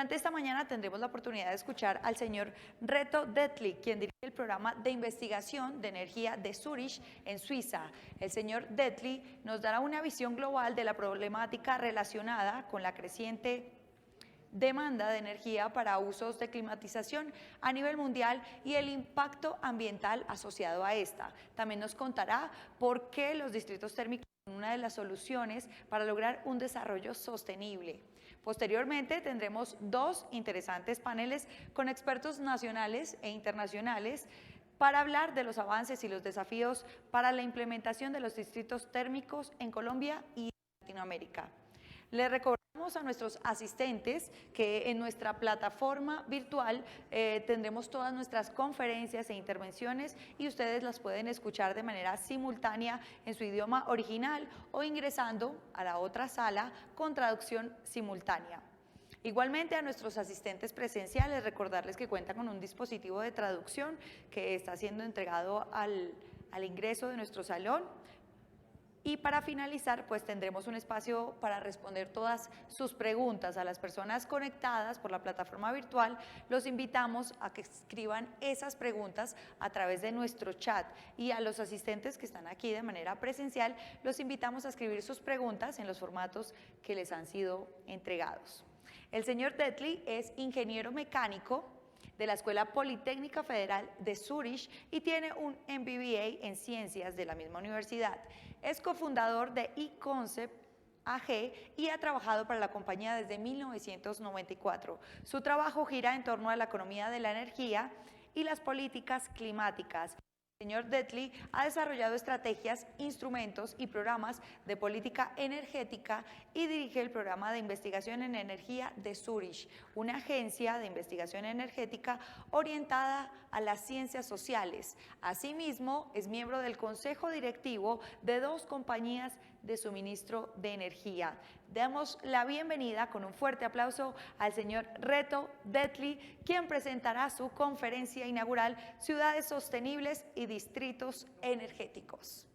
Durante esta mañana tendremos la oportunidad de escuchar al señor Reto Dettli, quien dirige el programa de investigación de energía de Zurich en Suiza. El señor Dettli nos dará una visión global de la problemática relacionada con la creciente demanda de energía para usos de climatización a nivel mundial y el impacto ambiental asociado a esta. También nos contará por qué los distritos térmicos son una de las soluciones para lograr un desarrollo sostenible. Posteriormente tendremos dos interesantes paneles con expertos nacionales e internacionales para hablar de los avances y los desafíos para la implementación de los distritos térmicos en Colombia y Latinoamérica. Les recordamos a nuestros asistentes que en nuestra plataforma virtual tendremos todas nuestras conferencias e intervenciones y ustedes las pueden escuchar de manera simultánea en su idioma original o ingresando a la otra sala con traducción simultánea. Igualmente a nuestros asistentes presenciales recordarles que cuentan con un dispositivo de traducción que está siendo entregado al ingreso de nuestro salón. Y para finalizar, pues tendremos un espacio para responder todas sus preguntas. A las personas conectadas por la plataforma virtual, los invitamos a que escriban esas preguntas a través de nuestro chat. Y a los asistentes que están aquí de manera presencial, los invitamos a escribir sus preguntas en los formatos que les han sido entregados. El señor Dettli es ingeniero mecánico de la Escuela Politécnica Federal de Zurich y tiene un MBA en ciencias de la misma universidad. Es cofundador de eConcept AG y ha trabajado para la compañía desde 1994. Su trabajo gira en torno a la economía de la energía y las políticas climáticas. El señor Dettli ha desarrollado estrategias, instrumentos y programas de política energética y dirige el programa de investigación en energía de Zurich, una agencia de investigación energética orientada a las ciencias sociales. Asimismo, es miembro del consejo directivo de dos compañías de suministro de energía. Damos la bienvenida con un fuerte aplauso al señor Reto Dettli, quien presentará su conferencia inaugural Ciudades Sostenibles y Distritos Energéticos.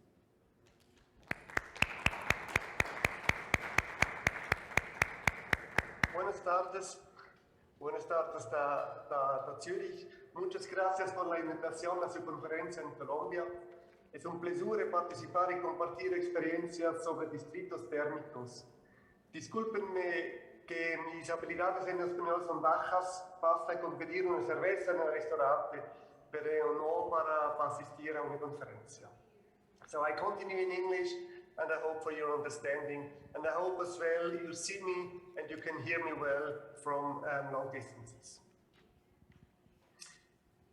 Buenas tardes da Zurich. Muchas gracias por la invitación a su conferencia en Colombia. Es un placer participar y compartir experiencias sobre distritos térmicos. Discúlpenme que mis habilidades en español son bajas, basta con pedir una cerveza en el restaurante, pero no para asistir a una conferencia. So I continue in English, and I hope for your understanding, and I hope as well you see me and you can hear me well from long distances.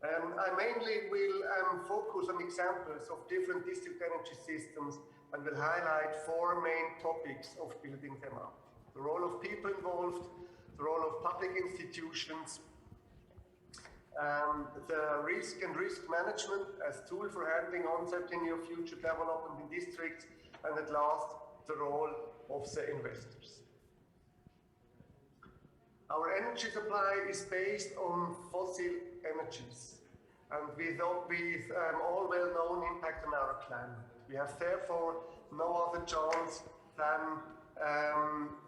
I mainly will focus on examples of different district energy systems and will highlight four main topics of building them up. The role of people involved, the role of public institutions, the risk and risk management as tool for handling uncertainty of future development in districts, and at last, the role of the investors. Our energy supply is based on fossil energies and with all well-known impact on our climate. We have therefore no other chance than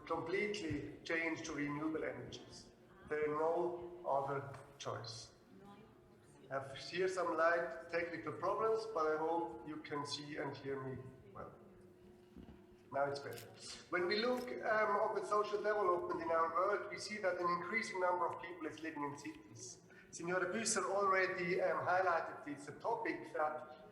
completely change to renewable energies. There is no other choice. I have here some light technical problems, but I hope you can see and hear me well. Now it's better. When we look at the social development in our world, we see that an increasing number of people is living in cities. Signora Büsser already highlighted this topic that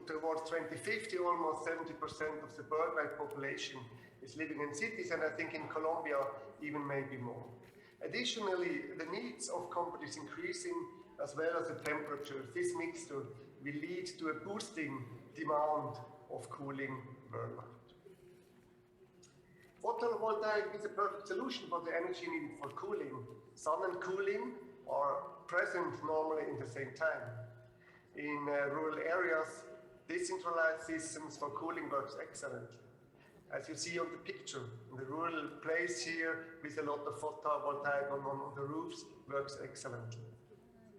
towards 2050, almost 70% of the worldwide population is living in cities, and I think in Colombia even maybe more. Additionally, the needs of companies increasing as well as the temperature. This mixture will lead to a boosting demand of cooling worldwide. Photovoltaic is a perfect solution for the energy needed for cooling. Sun and cooling are present normally in the same time. In rural areas, decentralized systems for cooling works excellently. As you see on the picture, the rural place here with a lot of photovoltaic on the roofs works excellently.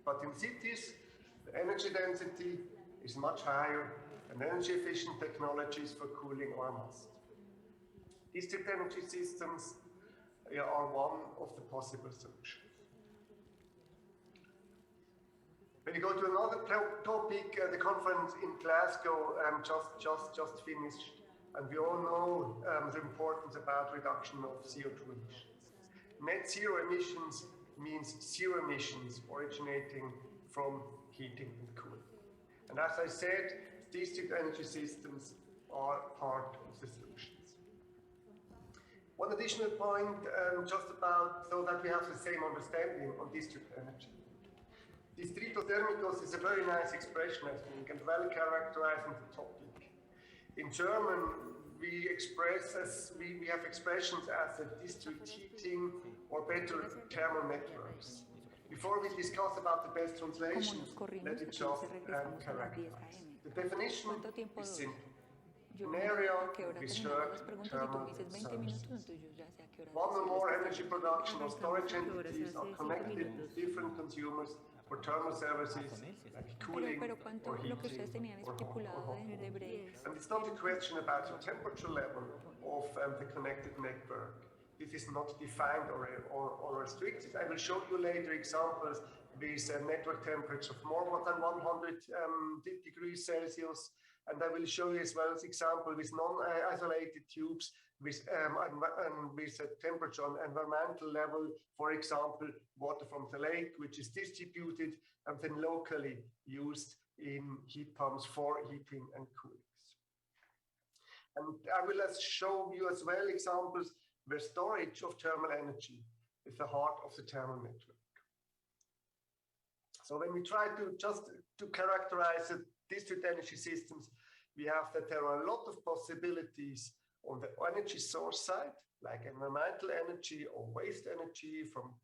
But in cities, the energy density is much higher and energy efficient technologies for cooling are must. District energy systems are one of the possible solutions. When you go to another topic, the conference in Glasgow just finished, and we all know the importance about reduction of CO2 emissions. Net zero emissions means zero emissions originating from heating and cooling. And as I said, district energy systems are part of the solutions. One additional point, just about so that we have the same understanding on district energy. Distritos Térmicos is a very nice expression, I think, and well characterizing the topic. In German, we have expressions as a district heating or better thermal networks. Before we discuss about the best translation, let me just characterize. The definition is simple. An area with shared thermal sources. One or more energy production or storage entities are connected with different consumers for thermal services like cooling or heating or hot. And it's not a question about the temperature level of the connected network. This is not defined or restricted. I will show you later examples with a network temperature of more than 100 degrees Celsius. And I will show you as well as example with non-isolated tubes with a temperature on environmental level, for example, water from the lake, which is distributed and then locally used in heat pumps for heating and cooling. And I will show you as well examples where storage of thermal energy is the heart of the thermal network. So when we try to characterize the district energy systems, we have that there are a lot of possibilities on the energy source side, like environmental energy or waste energy from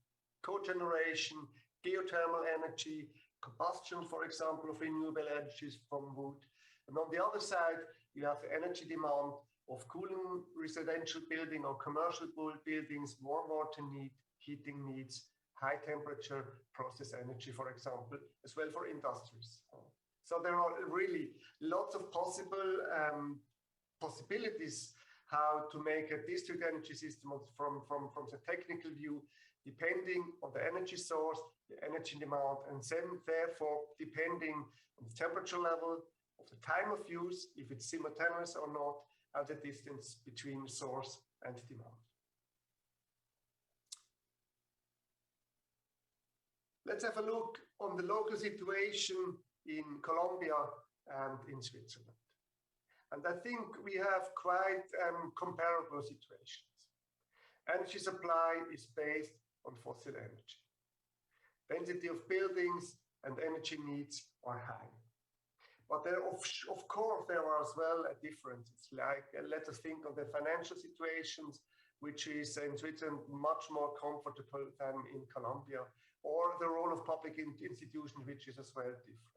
cogeneration, geothermal energy, combustion, for example, of renewable energies from wood. And on the other side, you have the energy demand of cooling residential building or commercial buildings, warm water need, heating needs, high temperature process energy, for example, as well for industries. So there are really lots of possibilities how to make a district energy system from the technical view, depending on the energy source, the energy demand, and then therefore depending on the temperature level, of the time of use, if it's simultaneous or not, and the distance between source and demand. Let's have a look on the local situation in Colombia and in Switzerland. And I think we have quite comparable situations. Energy supply is based on fossil energy. Density of buildings and energy needs are high. But there, of course, there are as well differences. Like, let us think of the financial situations, which is in Switzerland much more comfortable than in Colombia, or the role of public institutions, which is as well different.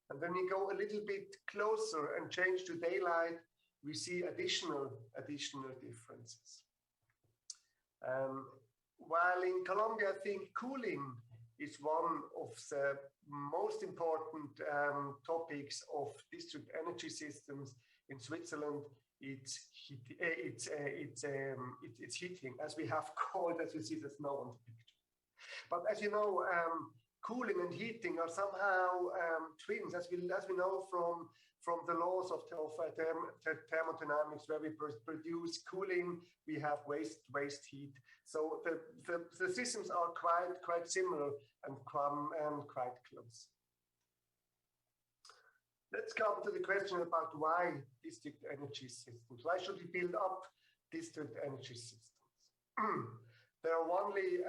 And when we go a little bit closer and change to daylight, we see additional differences. While in Colombia, I think cooling is one of the most important topics of district energy systems. In Switzerland, it's heating, as we have called, as you see the snow on the picture. But as you know, cooling and heating are somehow twins, as we know from the laws of thermodynamics, where we produce cooling, we have waste heat. So the systems are quite similar and quite close. Let's come to the question about why district energy systems. Why should we build up district energy systems? There are only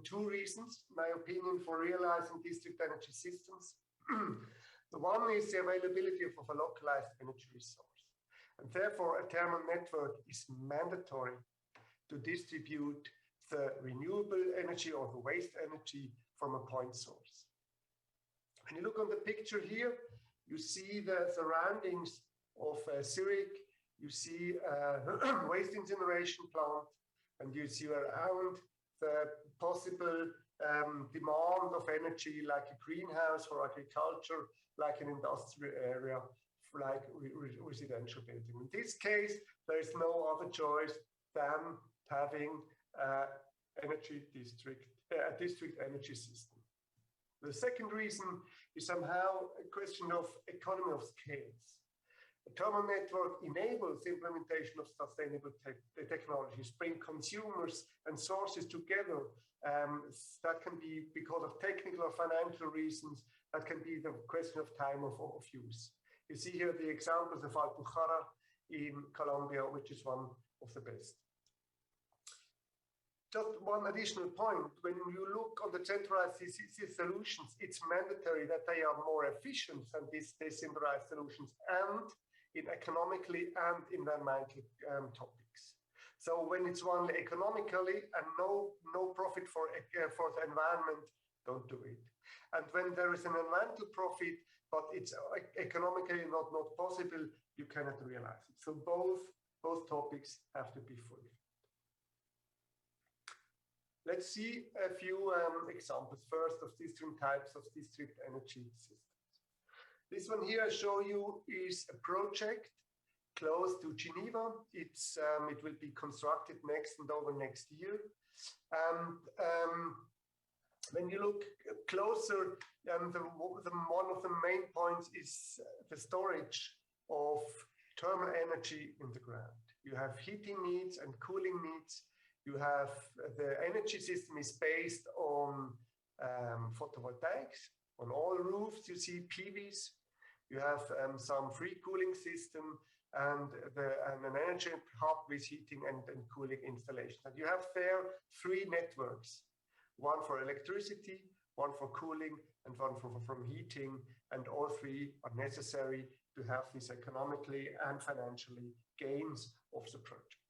two reasons, in my opinion, for realizing district energy systems. The one is the availability of a localized energy resource. And therefore, a thermal network is mandatory to distribute the renewable energy or the waste energy from a point source. When you look on the picture here, you see the surroundings of Zurich, you see a waste incineration plant, and you see around the possible demand of energy, like a greenhouse for agriculture, like an industrial area, like residential building. In this case, there is no other choice than having district energy system. The second reason is somehow a question of economy of scales. A thermal network enables the implementation of sustainable technologies, bring consumers and sources together. That can be because of technical or financial reasons. That can be the question of time of use. You see here the examples of Alpujarra in Colombia, which is one of the best. Just one additional point, when you look on the centralized CCC solutions, it's mandatory that they are more efficient than these decentralized solutions and in economically and environmental topics. So when it's only economically and no profit for the environment, don't do it. And when there is an environmental profit, but it's economically not possible, you cannot realize it. So both topics have to be fulfilled. Let's see a few examples first of different types of district energy systems. This one here I show you is a project close to Geneva. It will be constructed next year. When you look closer, one of the main points is the storage of thermal energy in the ground. You have heating needs and cooling needs. You have the energy system is based on photovoltaics. On all roofs, you see PVs. You have some free cooling system and an energy hub with heating and cooling installations. And you have there three networks, one for electricity, one for cooling, and one from heating. And all three are necessary to have this economically and financially gains of the project.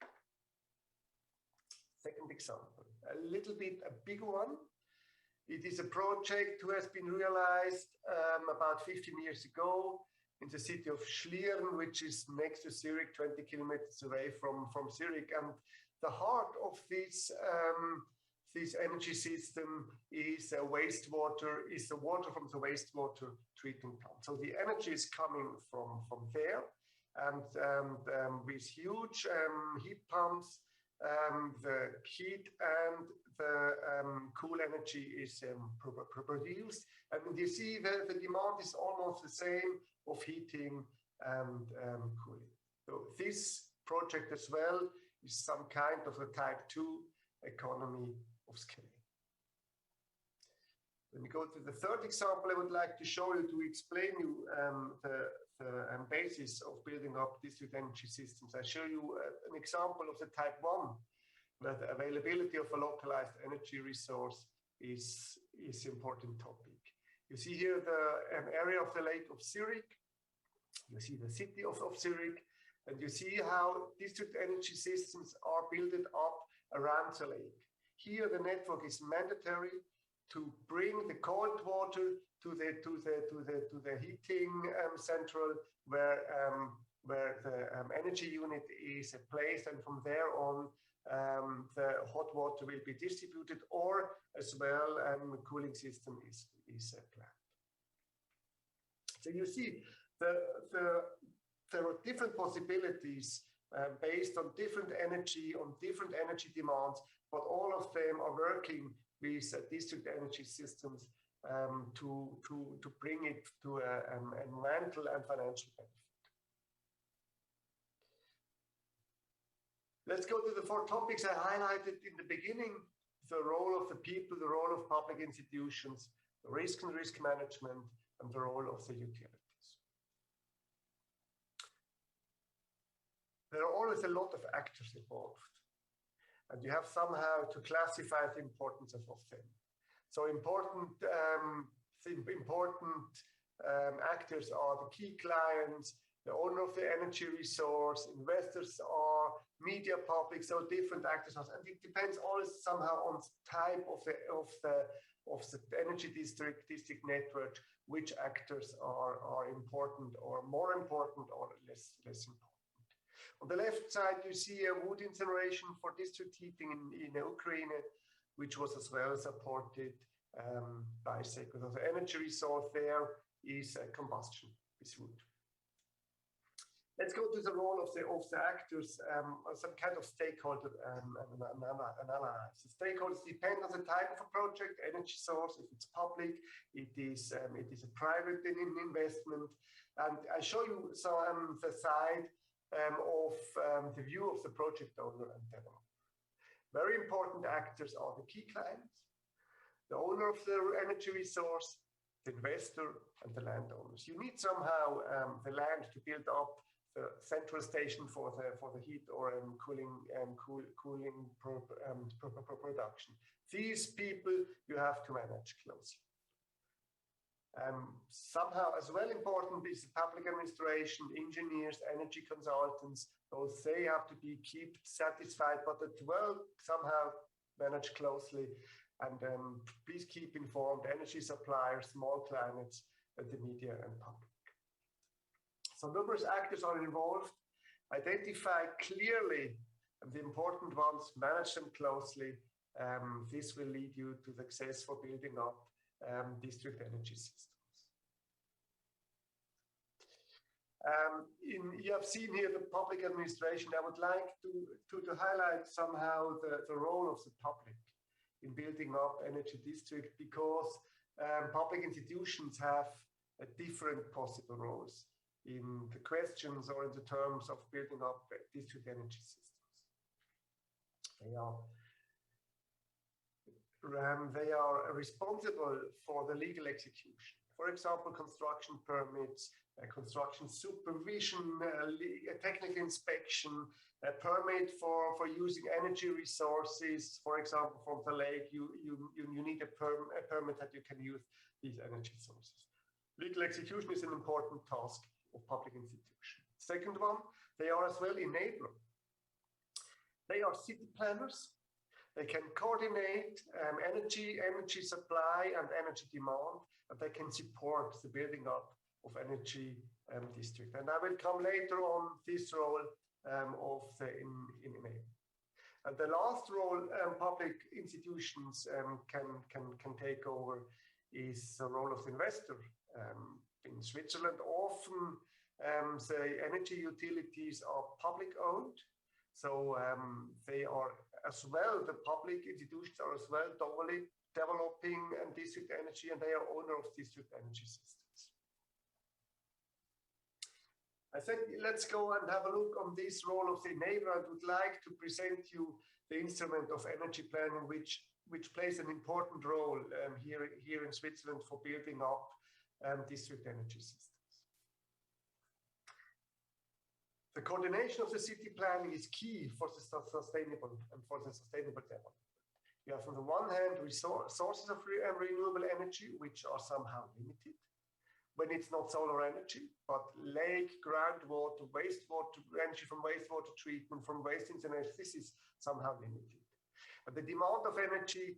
Second example, a little bit a bigger one. It is a project who has been realized about 15 years ago in the city of Schlieren, which is next to Zurich, 20 kilometers away from Zurich. And the heart of this energy system is the water from the wastewater treatment plant. So the energy is coming from there, and with huge heat pumps, the heat and the cool energy is produced. And you see that the demand is almost the same of heating and cooling. So this project as well is some kind of a type 2 economy of scale. When we go to the third example, I would like to show you to explain you the basis of building up district energy systems. I show you an example of the type 1, where the availability of a localized energy resource is important topic. You see here the area of the Lake of Zurich. You see the city of Zurich, and you see how district energy systems are built up around the lake. Here, the network is mandatory to bring the cold water to the heating central where the energy unit is placed, and from there on the hot water will be distributed, or as well the cooling system is planned. So you see there are different possibilities based on different energy demands, but all of them are working with district energy systems to bring it to an environmental and financial benefit. Let's go to the 4 topics I highlighted in the beginning: the role of the people, the role of public institutions, the risk and risk management, and the role of the utilities. There are always a lot of actors involved, and you have somehow to classify the importance of them. So important actors are the key clients, the owner of the energy resource, investors are media, public, so different actors, and it depends always somehow on the type of the energy district network, which actors are important or more important or less important. On the left side, you see a wood incineration for district heating in Ukraine, which was as well supported by SECO. The energy resource there is combustion with wood. Let's go to the role of the actors, some kind of stakeholder analysis. Stakeholders depend on the type of a project, energy source, if it's public, it is a private investment. And I show you some the side of the view of the project owner and developer. Very important actors are the key clients, the owner of the energy resource, the investor, and the landowners. You need somehow the land to build up the central station for the heat or cooling production. These people you have to manage closely. Somehow as well important is the public administration, engineers, energy consultants. Both they have to be kept satisfied, but as well somehow manage closely. And please keep informed energy suppliers, small clients, and the media and public. So numerous actors are involved. Identify clearly the important ones, manage them closely. This will lead you to success for building up district energy systems. You have seen here the public administration. I would like to highlight somehow the role of the public in building up energy district, because public institutions have different possible roles in the questions or in the terms of building up district energy systems. They are responsible for the legal execution. For example, construction permits, construction supervision, technical inspection, a permit for using energy resources. For example, from the lake, you need a permit that you can use these energy sources. Legal execution is an important task of public institutions. Second one, they are as well enabler. They are city planners. They can coordinate energy supply and energy demand, and they can support the building up of energy district. And I will come later on this role of the enabler. And the last role public institutions can take over is the role of the investor. In Switzerland, often the energy utilities are public owned, so they are as well, the public institutions are as well developing district energy, and they are owner of district energy systems. I said, let's go and have a look on this role of the enabler. I would like to present you the instrument of energy planning, which plays an important role here in Switzerland for building up district energy systems. The coordination of the city planning is key for the sustainable development. You have on the one hand sources of renewable energy, which are somehow limited when it's not solar energy, but lake, groundwater, wastewater, energy from wastewater treatment, from waste incineration, this is somehow limited. But the demand of energy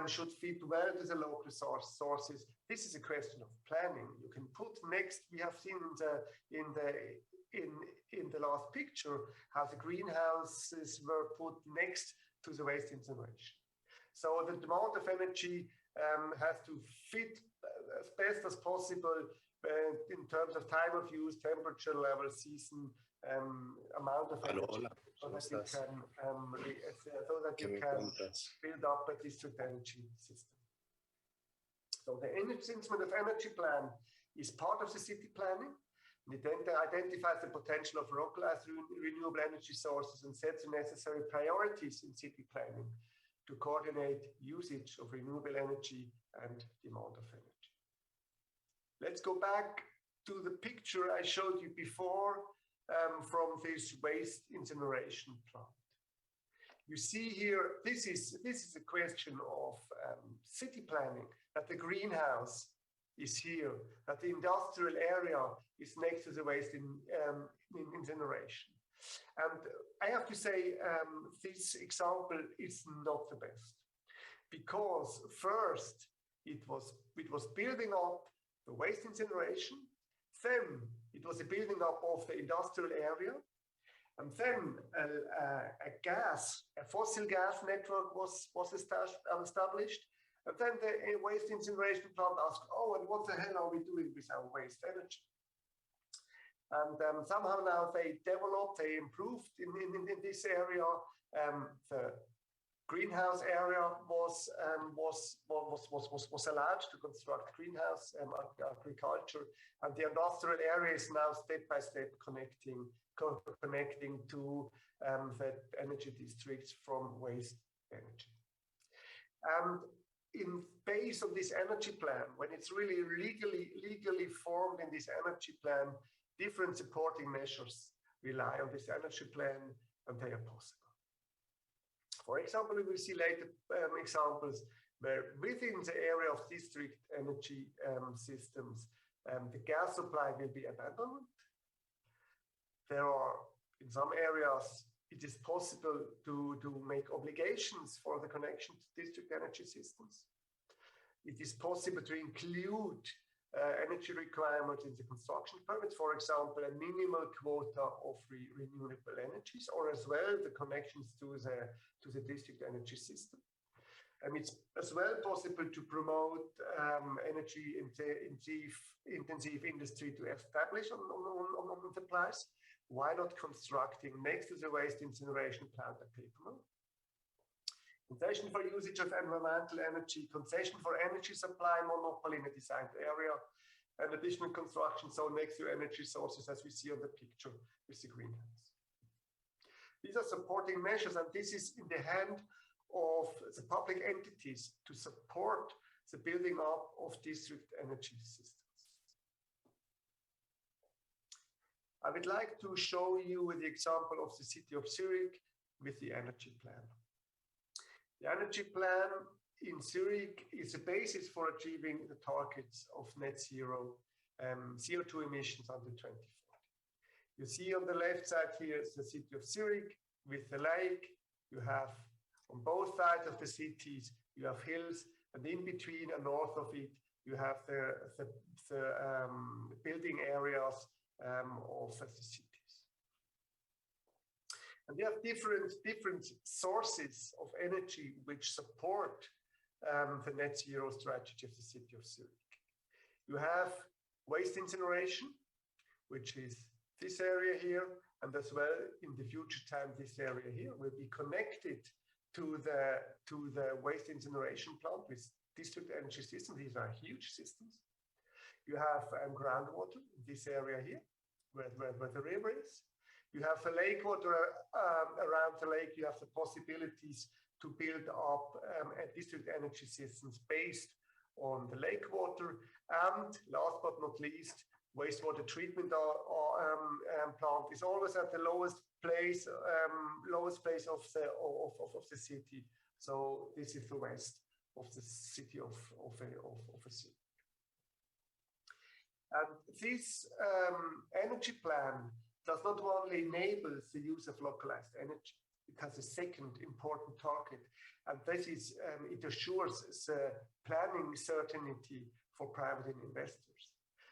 should fit well to the local sources. This is a question of planning. You can put next, we have seen in the last picture how the greenhouses were put next to the waste incineration. So the demand of energy has to fit as best as possible in terms of time of use, temperature level, season, amount of energy, so that you can build up a district energy system. So the instrument of energy plan is part of the city planning. It identifies the potential of localized renewable energy sources and sets the necessary priorities in city planning to coordinate usage of renewable energy and demand of energy. Let's go back to the picture I showed you before from this waste incineration plant. You see here, this is a question of city planning, that the greenhouse is here, that the industrial area is next to the waste incineration. And I have to say, this example is not the best, because first it was building up the waste incineration, then it was a building up of the industrial area, and then a fossil gas network was established. And then the waste incineration plant asked, oh, and what the hell are we doing with our waste energy? And somehow now they developed, they improved in this area. The greenhouse area was allowed to construct greenhouse agriculture, and the industrial area is now step by step connecting to the energy districts from waste energy. And in base of this energy plan, when it's really legally formed in this energy plan, different supporting measures rely on this energy plan, and they are possible. For example, we will see later examples where within the area of district energy systems, the gas supply will be abandoned. There are, in some areas, it is possible to make obligations for the connection to district energy systems. It is possible to include energy requirements in the construction permits, for example, a minimal quota of renewable energies, or as well the connections to the district energy system. It's as well possible to promote energy intensive industry to establish on the place. Why not constructing next to the waste incineration plant a paper mill? Concession for usage of environmental energy, concession for energy supply monopoly in a designed area, and additional construction zone next to energy sources, as we see on the picture with the greenhouse. These are supporting measures, and this is in the hand of the public entities to support the building up of district energy systems. I would like to show you the example of the city of Zurich with the energy plan. The energy plan in Zurich is a basis for achieving the targets of net zero CO2 emissions until 2040. You see on the left side here is the city of Zurich with the lake. You have on both sides of the cities, you have hills, and in between and north of it, you have the building areas of the cities. And we have different sources of energy which support the net zero strategy of the city of Zurich. You have waste incineration, which is this area here, and as well in the future time, this area here will be connected to the waste incineration plant with district energy systems. These are huge systems. You have groundwater in this area here, where the river is. You have the lake water around the lake. You have the possibilities to build up district energy systems based on the lake water. And last but not least, wastewater treatment plant is always at the lowest place of the city. So this is the west of the city of a city. And this energy plan does not only enable the use of localized energy, it has a second important target, and this is it assures the planning certainty for private investors.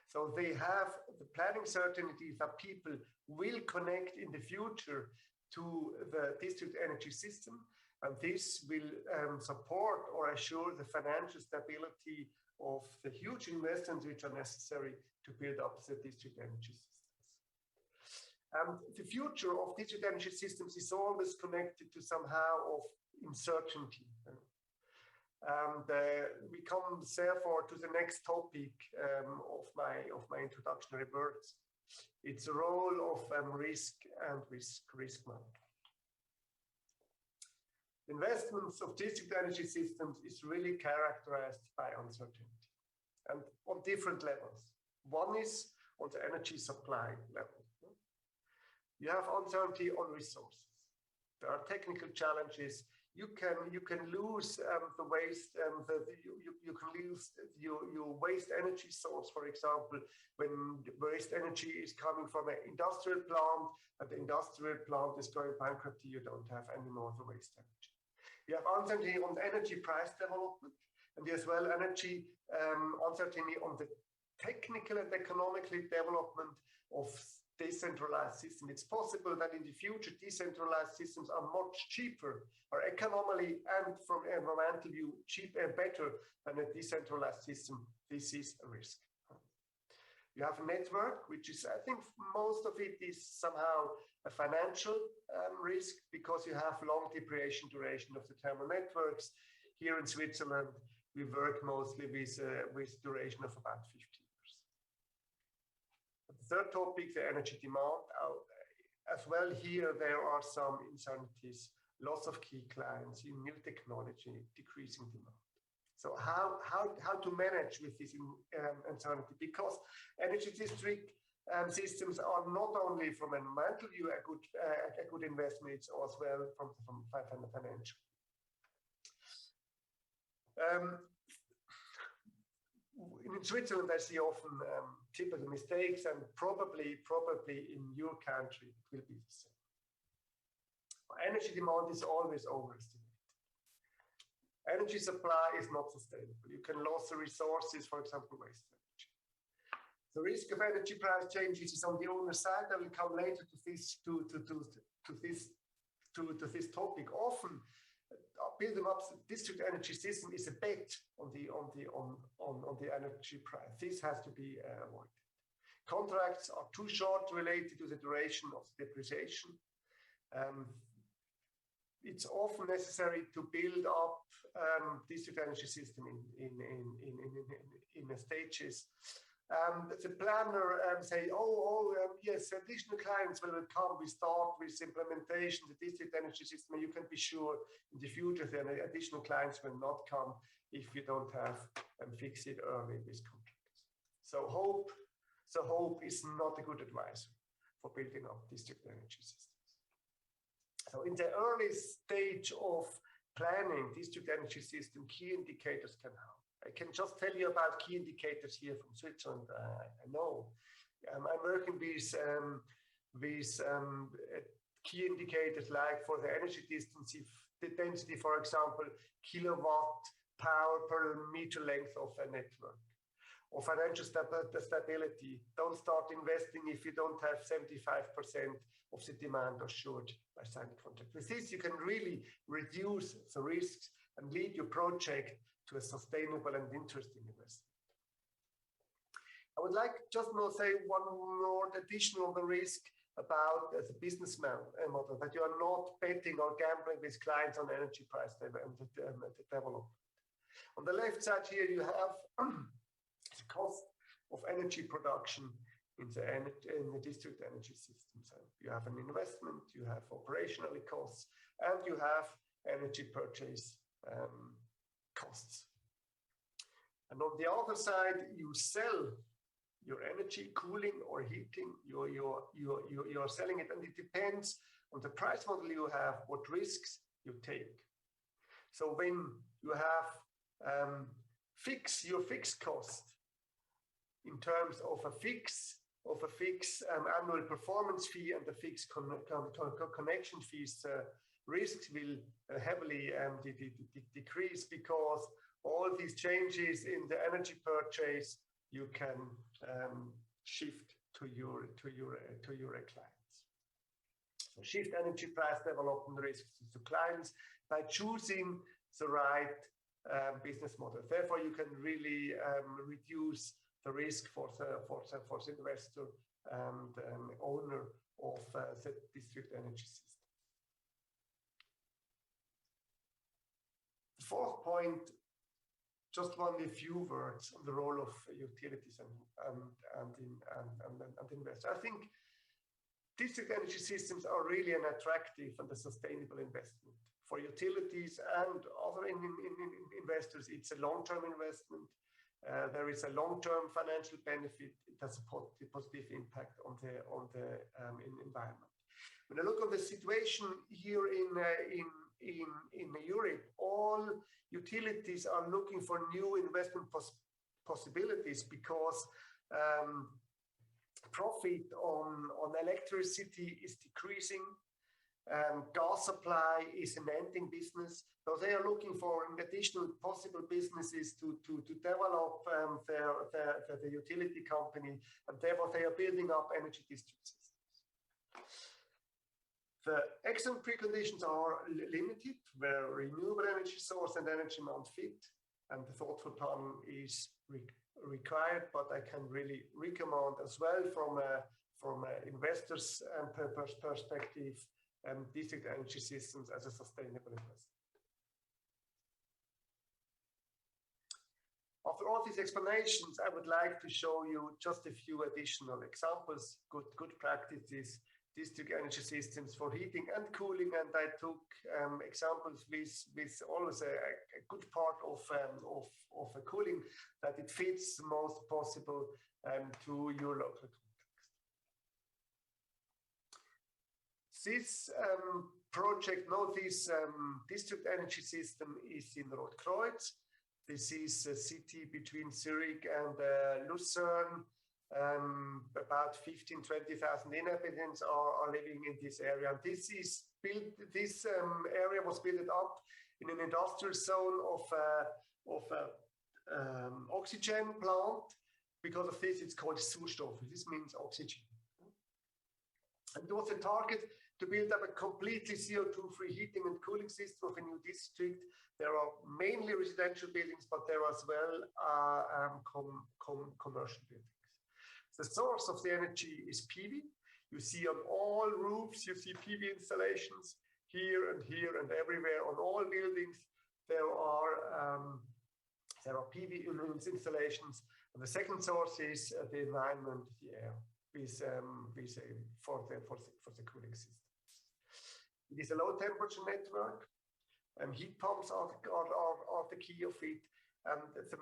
So they have the planning certainty that people will connect in the future to the district energy system, and this will support or assure the financial stability of the huge investments which are necessary to build up the district energy systems. And the future of district energy systems is always connected to somehow of uncertainty. And we come therefore to the next topic of my introductory words. It's the role of risk and risk management. Investments of district energy systems is really characterized by uncertainty, and on different levels. One is on the energy supply level. You have uncertainty on resources. There are technical challenges. You can lose the waste. You can lose your waste energy source. For example, when waste energy is coming from an industrial plant, and the industrial plant is going bankrupt, you don't have any more of the waste energy. You have uncertainty on the energy price development, and as well energy uncertainty on the technical and economically development of decentralized system. It's possible that in the future decentralized systems are much cheaper, or economically and from environmental view cheaper and better than a decentralized system. This is a risk. You have a network, which is, I think most of it is somehow a financial risk, because you have long duration of the thermal networks. Here in Switzerland, we work mostly with duration of about 50 years. The third topic, the energy demand. As well, here there are some uncertainties, loss of key clients, new technology, decreasing demand. So how to manage with this uncertainty? Because energy district systems are not only from an environmental view a good investment, it's as well from financial. In Switzerland, I see often typical mistakes, and probably in your country it will be the same. Energy demand is always overestimated. Energy supply is not sustainable. You can lose the resources, for example, waste energy. The risk of energy price changes is on the owner side. I will come later to this topic. Often, building up district energy system is a bet on the energy price. This has to be avoided. Contracts are too short related to the duration of depreciation. It's often necessary to build up district energy system in stages. The planner say, yes, additional clients will come. We start with implementation, the district energy system. You can be sure in the future that additional clients will not come if you don't have fix it early with contracts. So hope is not a good advisor for building up district energy systems. So in the early stage of planning district energy system, key indicators can help. I can just tell you about key indicators here from Switzerland. I know I'm working with key indicators like for the energy density, for example, kilowatt power per meter length of a network, or financial stability. Don't start investing if you don't have 75% of the demand assured by signed contract. With this, you can really reduce the risks and lead your project to a sustainable and interesting investment. I would like just now say one more additional risk about the business model, that you are not betting or gambling with clients on energy price development. On the left side here, you have the cost of energy production in the district energy systems. So you have an investment, you have operational costs, and you have energy purchase costs. And on the other side, you sell your energy, cooling or heating. You are selling it, and it depends on the price model you have, what risks you take. So when you have your fixed cost in terms of a fixed annual performance fee and the fixed connection fees, risks will heavily decrease, because all these changes in the energy purchase you can shift to your clients. So shift energy price development risks to clients by choosing the right business model. Therefore, you can really reduce the risk for the investor and owner of the district energy system. The fourth point, just only a few words on the role of utilities and investors. I think district energy systems are really an attractive and a sustainable investment for utilities and other investors. It's a long-term investment. There is a long-term financial benefit. It has a positive impact on the environment. When I look at the situation here in Europe, all utilities are looking for new investment possibilities, because profit on electricity is decreasing. Gas supply is an ending business, so they are looking for additional possible businesses to develop the utility company, and therefore they are building up energy district systems. The excellent preconditions are limited, where renewable energy source and energy demand fit, and the thoughtful planning is required, but I can really recommend as well from an investor's perspective, district energy systems as a sustainable investment. After all these explanations, I would like to show you just a few additional examples, good practices, district energy systems for heating and cooling, and I took examples with always a good part of a cooling, that it fits the most possible to your local context. This project, this district energy system is in Rotkreuz. This is a city between Zurich and Lucerne. About 20,000 inhabitants are living in this area. And this area was built up in an industrial zone of oxygen plant. Because of this, it's called Sauerstoff. This means oxygen. And it was a target to build up a completely CO2-free heating and cooling system of a new district. There are mainly residential buildings, but there are as well commercial buildings. The source of the energy is PV. You see on all roofs, you see PV installations here and everywhere. On all buildings, there are PV installations. And the second source is the environment, the air, for the cooling systems. It is a low temperature network. Heat pumps are the key of it. The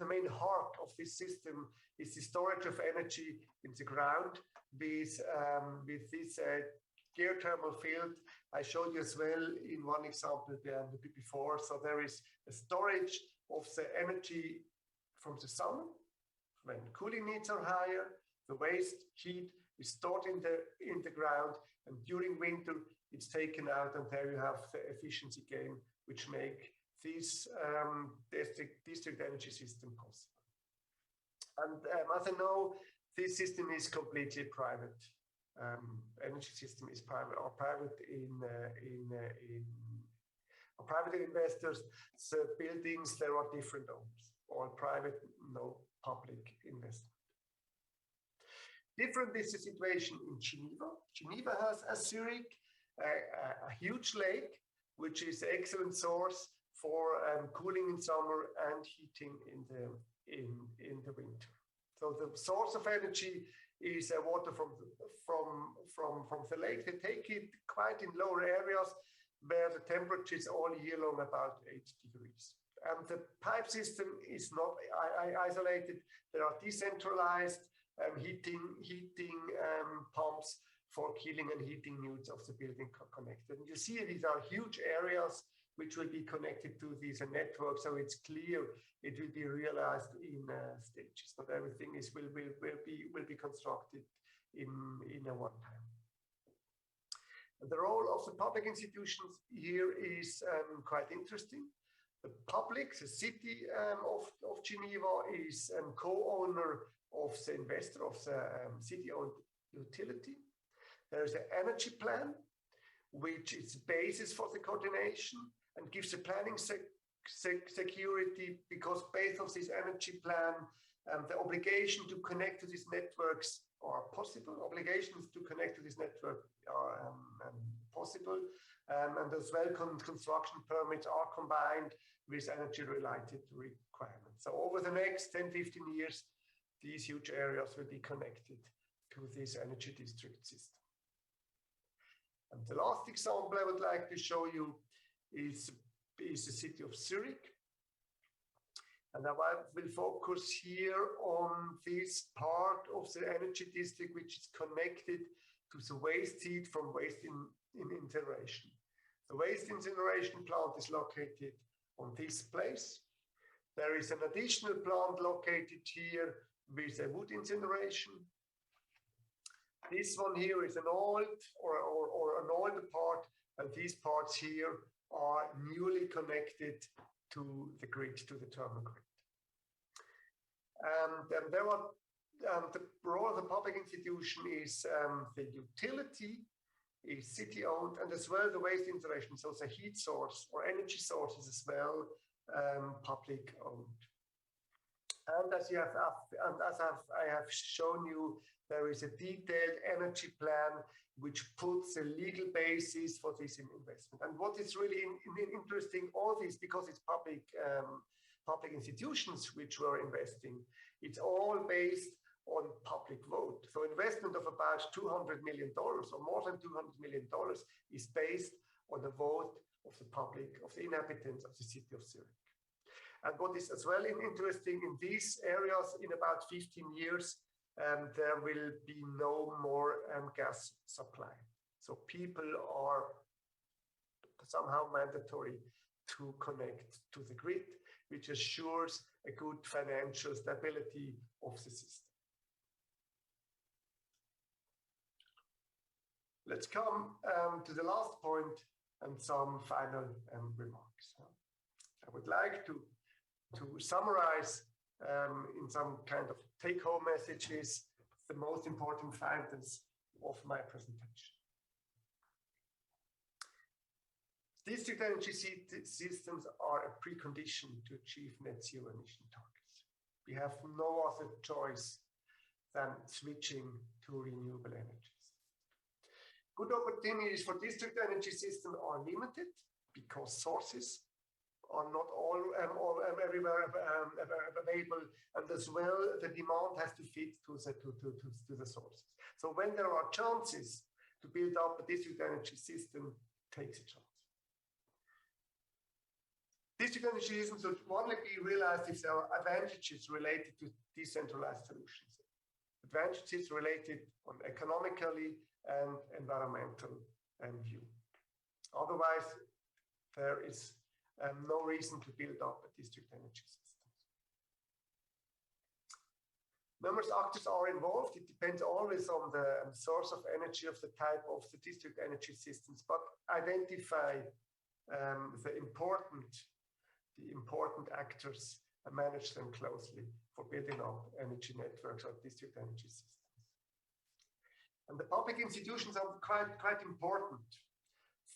main heart of this system is the storage of energy in the ground with this geothermal field. I showed you as well in one example before. So there is a storage of the energy from the sun when cooling needs are higher. The waste heat is stored in the ground, and during winter it's taken out, and there you have the efficiency gain, which make this district energy system possible. And as I know, this system is completely private. Energy system is private private investors. So buildings, there are different owners, all private, no public investment. Different is the situation in Geneva. Geneva has, as Zurich, a huge lake, which is an excellent source for cooling in summer and heating in the winter. So the source of energy is water from the lake. They take it quite in lower areas where the temperature is all year long about 8 degrees. And the pipe system is not isolated. There are decentralized heating pumps for cooling and heating needs of the building connected. And you see these are huge areas which will be connected to these networks, so it's clear it will be realized in stages. Not everything will be constructed in a one time. And the role of the public institutions here is quite interesting. The public, the city of Geneva, is co-owner of the investor of the city-owned utility. There is an energy plan, which is the basis for the coordination and gives the planning security, because based on this energy plan, the obligation to connect to these networks are possible. Obligations to connect to this network are possible, and as well construction permits are combined with energy-related requirements. So over the next 10-15 years, these huge areas will be connected to this energy district system. And the last example I would like to show you is the city of Zurich. And I will focus here on this part of the energy district which is connected to the waste heat from waste incineration. The waste incineration plant is located on this place. There is an additional plant located here with a wood incineration. This one here is an old or an older part, and these parts here are newly connected to the grid, to the thermal grid. And there are the role of the public institution is the utility is city-owned, and as well the waste incineration, so the heat source or energy source is as well public-owned. And as I have shown you, there is a detailed energy plan which puts a legal basis for this investment. And what is really interesting, all this, because it's public institutions which were investing, it's all based on public vote. So investment of about $200 million or more than $200 million is based on the vote of the public, of the inhabitants of the city of Zurich. And what is as well interesting in these areas, in about 15 years, there will be no more gas supply. So people are somehow mandatory to connect to the grid, which assures a good financial stability of the system. Let's come to the last point and some final remarks. I would like to summarize in some kind of take-home messages the most important findings of my presentation. District energy systems are a precondition to achieve net zero emission targets. We have no other choice than switching to renewable energies. Good opportunities for district energy systems are limited because sources are not all everywhere available, and as well the demand has to fit to the sources. So when there are chances to build up a district energy system, takes a chance. District energy systems should only be realized if there are advantages related to decentralized solutions, advantages related on economically and environmental view. Otherwise, there is no reason to build up a district energy system. Numerous actors are involved. It depends always on the source of energy of the type of the district energy systems, but identify the important actors and manage them closely for building up energy networks or district energy systems. And the public institutions are quite important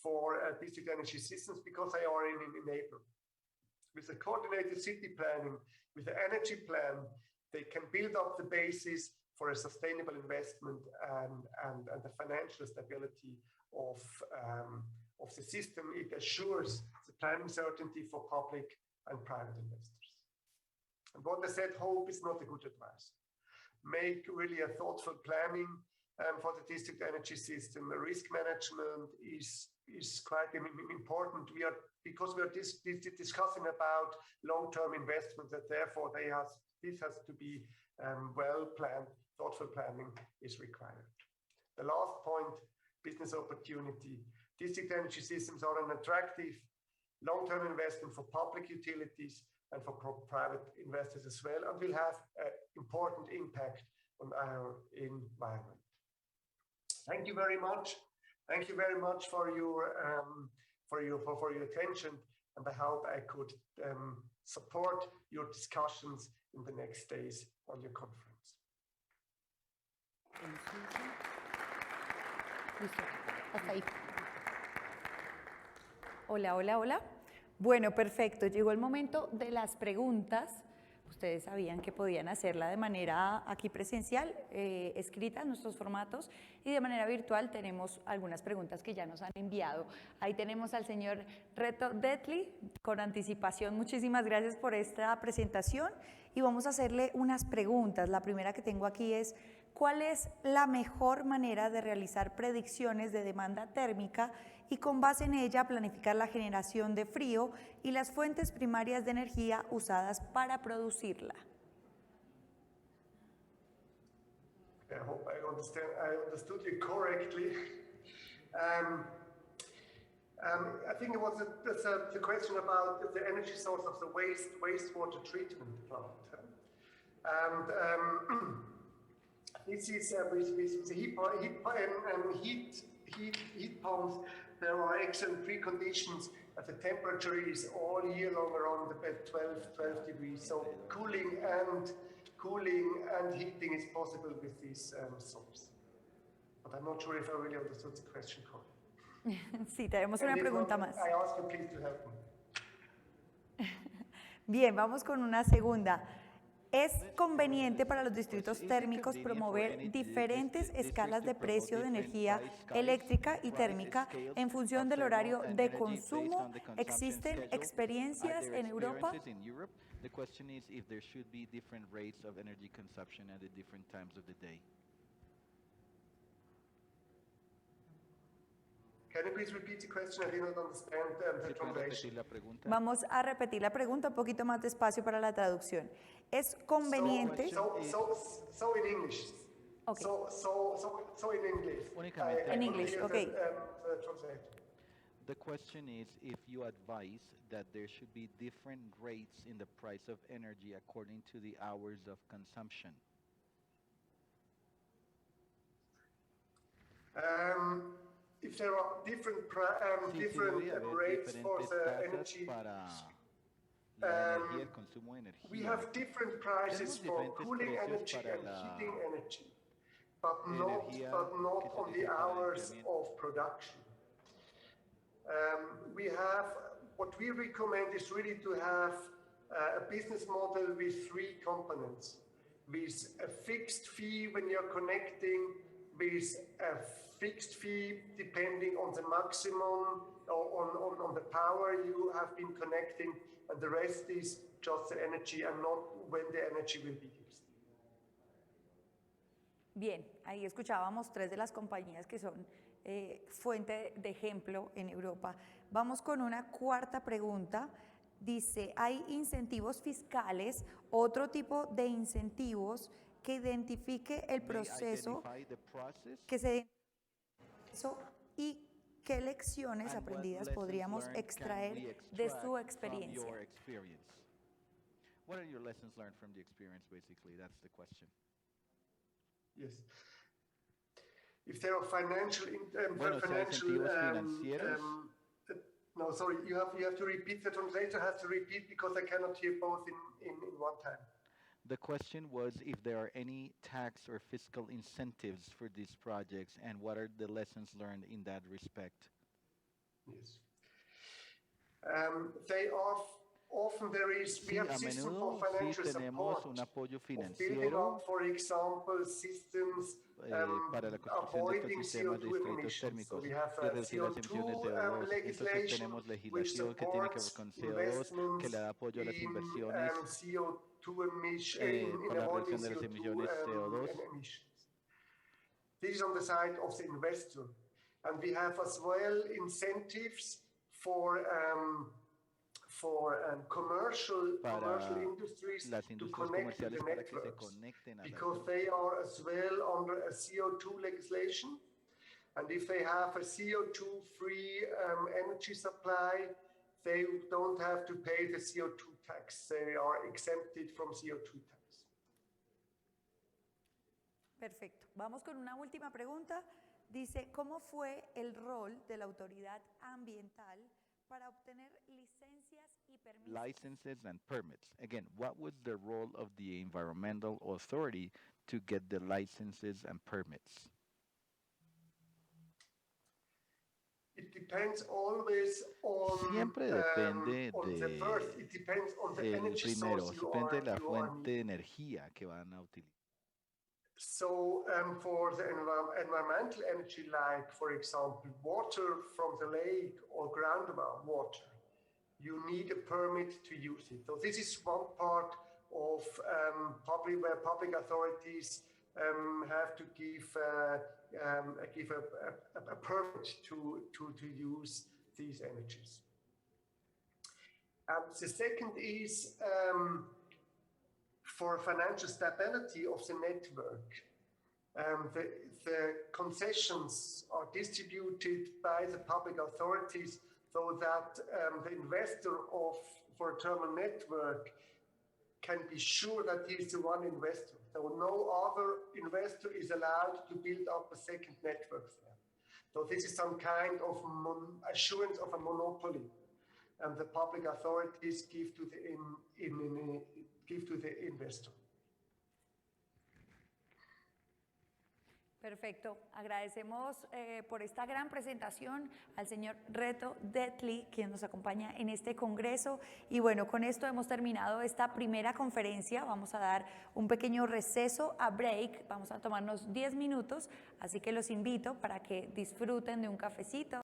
for district energy systems because they are an enabler. With the coordinated city planning, with the energy plan, they can build up the basis for a sustainable investment and the financial stability of the system. It assures the planning certainty for public and private investors. And what I said, hope is not a good advice. Make really a thoughtful planning for the district energy system. The risk management is quite important. Because we are discussing about long-term investment, that therefore this has to be well planned. Thoughtful planning is required. The last point, business opportunity. District energy systems are an attractive long-term investment for public utilities and for private investors as well, and will have an important impact on our environment. Thank you very much. Thank you very much for your attention, and I hope I could support your discussions in the next days on your conference. Hola, hola, hola. Bueno, perfecto. Llegó el momento de las preguntas. Ustedes sabían que podían hacerla de manera aquí presencial, escrita en nuestros formatos, y de manera virtual tenemos algunas preguntas que ya nos han enviado. Ahí tenemos al señor Reto Dettli, con anticipación. Muchísimas gracias por esta presentación y vamos a hacerle unas preguntas. La primera que tengo aquí es, ¿cuál es la mejor manera de realizar predicciones de demanda térmica y con base en ella planificar la generación de frío y las fuentes primarias de energía usadas para producirla? I hope I understood you correctly. I think it was the question about the energy source of the wastewater treatment plant. And this is with the heat pumps. There are excellent preconditions. The temperature is all year long around about 12 degrees. So cooling and heating is possible with this source. But I'm not sure if I really understood the question correctly. Sí, tenemos una And if pregunta not, más. I ask you please to help me. Bien, vamos con una segunda. ¿Es conveniente para los distritos térmicos promover diferentes escalas de precio de energía eléctrica y térmica en función del horario de consumo? ¿Existen experiencias en Europa? The question is if there should be different rates of energy consumption at the different times of the day. Can you please repeat the question? I did not understand the ¿Se puede repetir translation. la pregunta? Vamos a repetir la pregunta un poquito más despacio para la traducción. ¿Es conveniente? So in English. Okay. So in English. Únicamente En English, okay. Translate. The question is if you advise that there should be different rates in the price of energy according to the hours of consumption. If there are different rates for the energy, la energía, el consumo de energía. we have different prices for cooling energy and heating energy, but not on the hours of production. What we recommend is really to have a business model with three components, with a fixed fee when you're connecting, with a fixed fee depending on the maximum or on the power you have been connecting, and the rest is just the energy and not when the energy will be used. Bien, ahí escuchábamos tres de las compañías que son fuente de ejemplo en Europa. Vamos con una cuarta pregunta. Dice, ¿hay incentivos fiscales, otro tipo de incentivos que identifique el proceso, que se y qué lecciones aprendidas podríamos extraer de su experiencia? What are your lessons learned from the experience, basically? That's the question. Yes. If there are financial no, sorry, you have to repeat. The translator has to repeat because I cannot hear both in one time. The question was if there are any tax or fiscal incentives for these projects and what are the lessons learned in that respect? Yes. They are often we have systems for financial support, un apoyo of building up, for example, systems para la construcción de estos avoiding sistemas de CO2 distritos emissions. So térmicos we have y reducir las emisiones de CO2. Entonces tenemos legislación que tiene que ver con CO2, que le da apoyo a las inversiones para la reducción de las emisiones CO2. This is on the side of the investor. And we have as well incentives for commercial industries to connect to the networks, because they are as well under a CO2 legislation, and if they have a CO2-free energy supply, they don't have to pay the CO2 tax. They are exempted from CO2 tax. Perfecto. Vamos con una última pregunta. Dice, ¿cómo fue el rol de la autoridad ambiental para obtener licencias y permisos? Licenses and permits. Again, what was the role of the environmental authority to get the licenses and permits? It depends always on, Siempre depende on the first. It depends on the energy primero, source depende de la you are fuente de energía que van a utilizar. So for the environmental energy, like, for example, water from the lake or groundwater, you need a permit to use it. So this is one part of where public authorities have to give a permit to use these energies. The second is for financial stability of the network. The concessions are distributed by the public authorities so that the investor for a thermal network can be sure that he is the one investor. So no other investor is allowed to build up a second network there. So this is some kind of assurance of a monopoly, and the public authorities give to the investor. Perfecto, agradecemos por esta gran presentación al señor Reto Dettli, quien nos acompaña en este congreso. Y bueno, con esto hemos terminado esta primera conferencia. Vamos a dar un pequeño receso a break, vamos a tomarnos 10 minutos, así que los invito para que disfruten de un cafecito.